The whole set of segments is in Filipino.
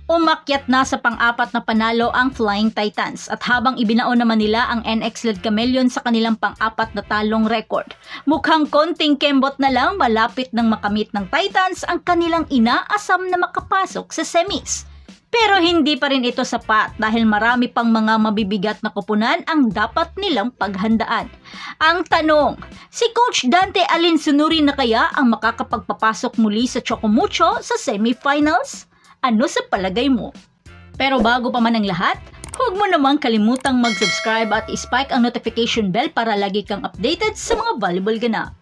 Umakyat na sa pang-apat na panalo ang Flying Titans at habang ibinaon naman nila ang NX-led Chameleon sa kanilang pang-apat na talong record. Mukhang konting kembot na lang malapit ng makamit ng Titans ang kanilang inaasam na makapasok sa semis. Pero hindi pa rin ito sapat dahil marami pang mga mabibigat na koponan ang dapat nilang paghandaan. Ang tanong, si Coach Dante alinsunurin na kaya ang makakapagpapasok muli sa Chocomucho sa semifinals? Ano sa palagay mo? Pero bago pa man ang lahat, huwag mo namang kalimutang mag-subscribe at i-spike ang notification bell para lagi kang updated sa mga volleyball ganap.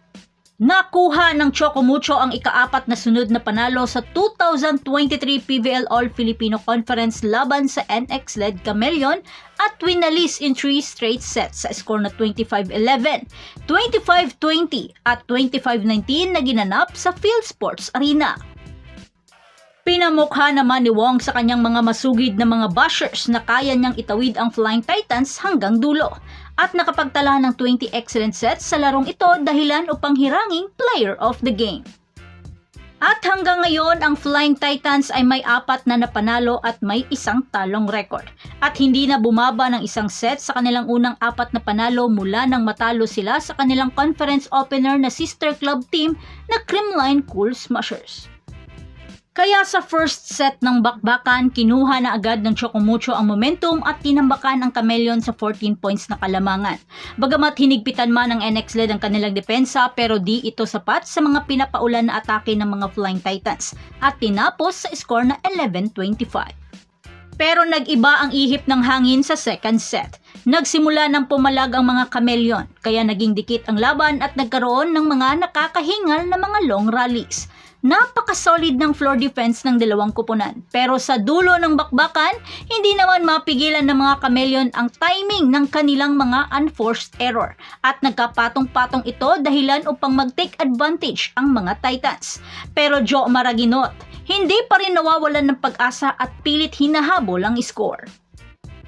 Nakuha ng Chocomucho ang ika-4 na sunod na panalo sa 2023 PVL All-Filipino Conference laban sa NX-led Chameleon at winalis in 3 straight sets sa score na 25-11, 25-20 at 25-19 na ginanap sa Field Sports Arena. Pinamukha naman ni Wong sa kanyang mga masugid na mga bashers na kaya niyang itawid ang Flying Titans hanggang dulo at nakapagtala ng 20 excellent sets sa larong ito dahilan upang hiranging player of the game. At hanggang ngayon, ang Flying Titans ay may 4 na napanalo at may 1 talong record. At hindi na bumaba ng 1 set sa kanilang unang 4 na panalo mula nang matalo sila sa kanilang conference opener na sister club team na Creamline Cool Smashers. Kaya sa first set ng bakbakan, kinuha na agad ng Chocomucho ang momentum at tinambakan ang Chameleon sa 14 points na kalamangan. Bagamat hinigpitan man ng NX-led ang kanilang depensa pero di ito sapat sa mga pinapaulan na atake ng mga Flying Titans at tinapos sa score na 11-25. Pero nag-iba ang ihip ng hangin sa second set. Nagsimula ng pumalag ang mga Chameleon kaya naging dikit ang laban at nagkaroon ng mga nakakahingal na mga long rallies. Napaka-solid ng floor defense ng dalawang koponan. Pero sa dulo ng bakbakan, hindi naman mapigilan ng mga Chameleon ang timing ng kanilang mga unforced error. At nagkapatong-patong ito dahilan upang mag-take advantage ang mga Titans. Pero Joe Maraguinot, hindi pa rin nawawalan ng pag-asa at pilit hinahabol ang score.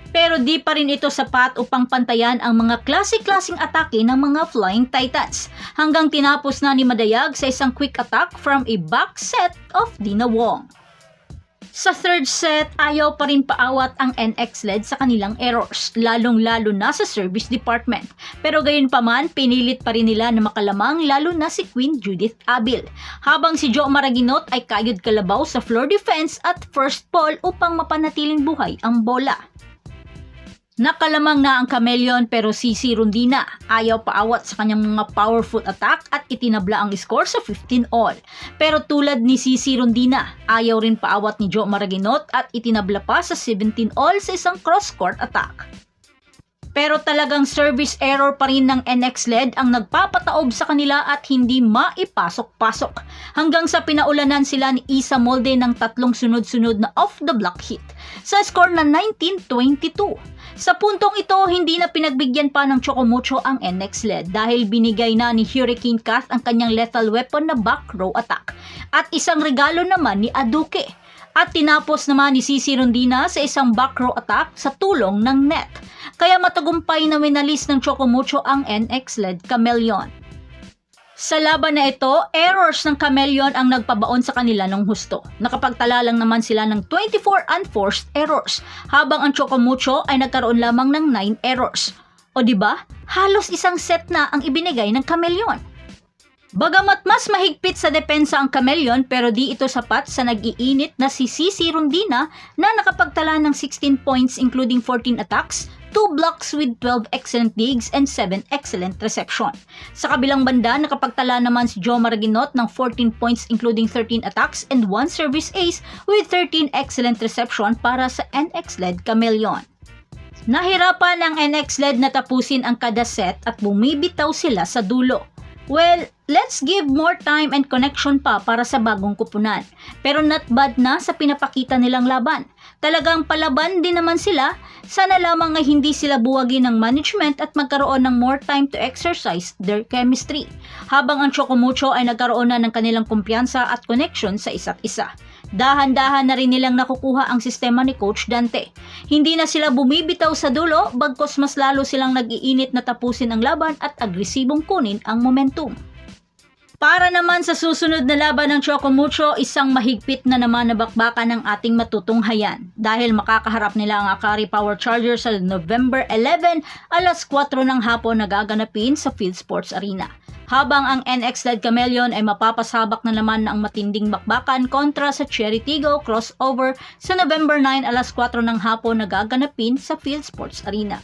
Pero di pa rin ito sapat upang pantayan ang mga klase-klaseng atake ng mga Flying Titans hanggang tinapos na ni Madayag sa isang quick attack from a back set of Dina Wong. Sa third set, ayaw pa rin paawat ang NX-led sa kanilang errors, lalong-lalo na sa service department. Pero gayon pa man, pinilit pa rin nila na makalamang lalo na si Queen Judith Abil. Habang si Joe Maraguinot ay kayod kalabaw sa floor defense at first ball upang mapanatiling buhay ang bola. Nakalamang na ang Chameleon pero si Rondina ayaw paawat sa kanyang mga powerful attack at itinabla ang score sa 15-all. Pero tulad ni Cici Rondina, ayaw rin paawat ni Joe Maraguinot at itinabla pa sa 17-all sa isang cross-court attack. Pero talagang service error pa rin ng NX-led ang nagpapataob sa kanila at hindi maipasok-pasok. Hanggang sa pinaulanan sila ni Isa Molde ng 3 sunod-sunod na off-the-block hit sa score na 19-22. Sa puntong ito, hindi na pinagbigyan pa ng Chocomucho ang NX-led dahil binigay na ni Hurricane Kath ang kanyang lethal weapon na back row attack at isang regalo naman ni Aduke. At tinapos naman ni Cici Rondina sa isang back row attack sa tulong ng net. Kaya matagumpay na winalis ng Chocomucho ang NX-led Chameleon. Sa laban na ito, errors ng Chameleon ang nagpabaon sa kanila ng husto. Nakapagtala lang naman sila ng 24 unforced errors, habang ang Chocomucho ay nagkaroon lamang ng 9 errors. O diba, halos isang set na ang ibinigay ng Chameleon. Bagamat mas mahigpit sa depensa ang Chameleon pero di ito sapat sa nag-iinit na si Cici Rondina na nakapagtala ng 16 points including 14 attacks, 2 blocks with 12 excellent digs and 7 excellent reception. Sa kabilang banda, nakapagtala naman si Joe Maraguinot ng 14 points including 13 attacks and 1 service ace with 13 excellent reception para sa NX-led Chameleon. Nahirapan ang NX-led na tapusin ang kada set at bumibitaw sila sa dulo. Well, let's give more time and connection pa para sa bagong kupunan. Pero not bad na sa pinapakita nilang laban. Talagang palaban din naman sila, sana lamang ay hindi sila buwagin ng management at magkaroon ng more time to exercise their chemistry. Habang ang Chocomucho ay nagkaroon na ng kanilang kumpiyansa at connection sa isa't isa. Dahan-dahan na rin nilang nakukuha ang sistema ni Coach Dante. Hindi na sila bumibitaw sa dulo, bagkos mas lalo silang nag-iinit na tapusin ang laban at agresibong kunin ang momentum. Para naman sa susunod na laban ng Chocomucho, isang mahigpit na naman na bakbakan ng ating matutunghayan dahil makakaharap nila ang Akari Power Chargers sa November 11 alas 4 ng hapon na gaganapin sa Field Sports Arena. Habang ang NX-led Chameleon ay mapapasabak na naman ng matinding bakbakan kontra sa Cherry Tigo crossover sa November 9 alas 4 ng hapon na gaganapin sa Field Sports Arena.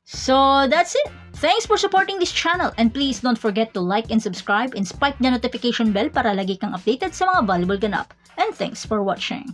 So that's it. Thanks for supporting this channel and please don't forget to like and subscribe and spike the notification bell para lagi kang updated sa mga valuable ganap. And thanks for watching.